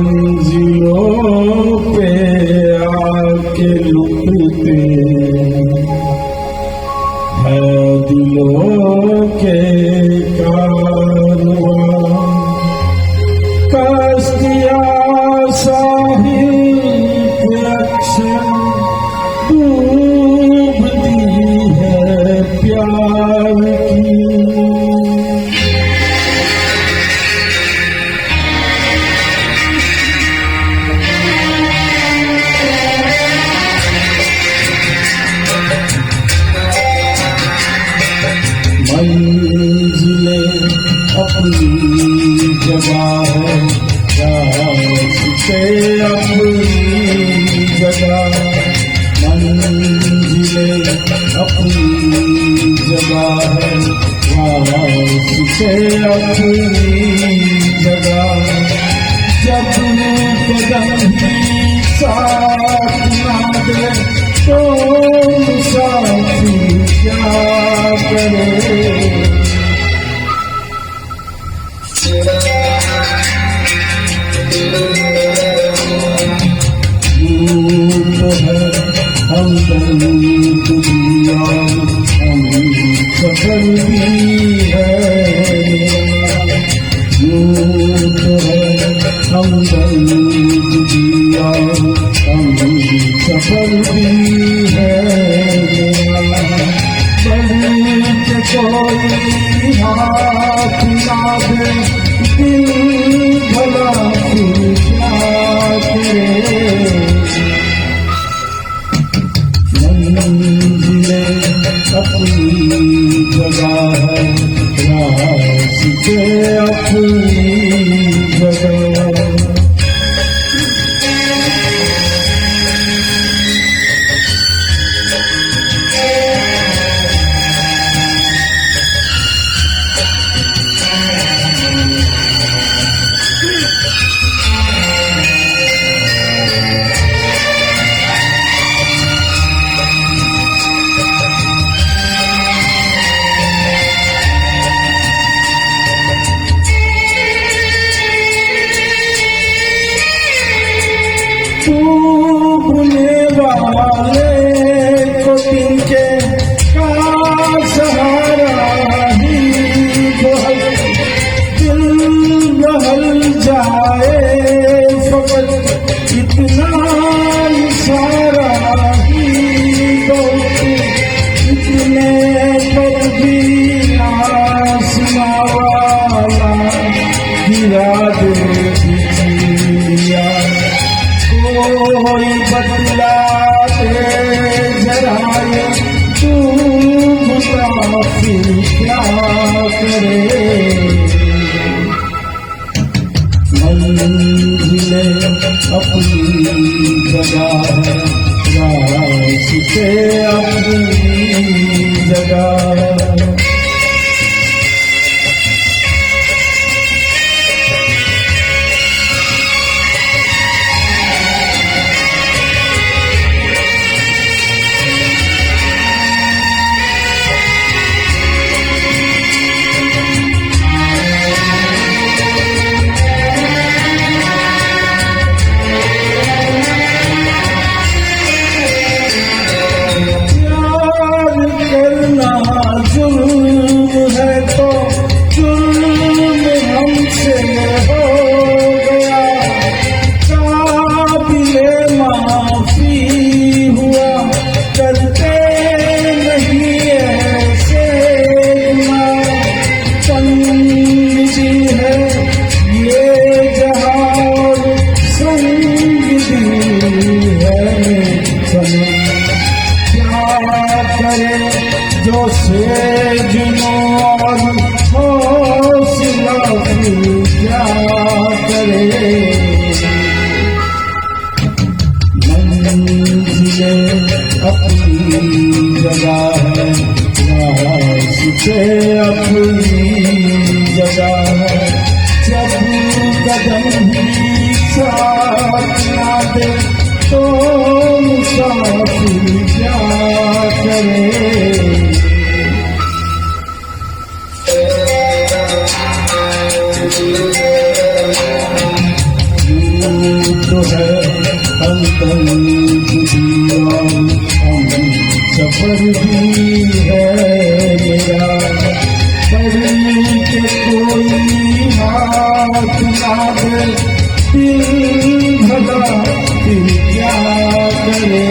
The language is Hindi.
मंजिलों पे आके लुटते हैं दिलों के कारवां, कश्तियाँ साहिल के अक्सर डूबती है प्यार की। मंजिलें अपनी जगह है, रास्ते अपनी जगह। मंजिलें अपनी जगह है, रास्ते अपनी जगह। जब कदम ही साथ ना दे तो मुसाफिर क्या करे। तो है हमदर्द दुनिया, हम सफर भी है। तो है हमदर्द दुनिया, हम सफर भी है। कोई हाथ ना दे दिल भला फिर क्या करे। मंजिलें अपनी जगह है, रास्ते अपनी जगह। डूबने वाले को तिनके का सहारा ही बहल, दिल बहल जाए फकत इतना इशारा ही बहुत। इतने पर भी आसमां वाला गिरा दे बिजलियां। कोई बतला दे जरा ये तू मुसाफिर क्या करे। मंजिलें अपनी जगह है, रास्ते अपनी जगह। जो सेज और हौसला क्या करे। मंजिलें अपनी जगह है, रास्ते अपनी जगह है। जब कदम ही साथ ना दे तो मुसाफिर क्या करे। तो है हम सफर भी है मेरा पढ़ने के कोई हाथ ना दे दिल भला फिर क्या करे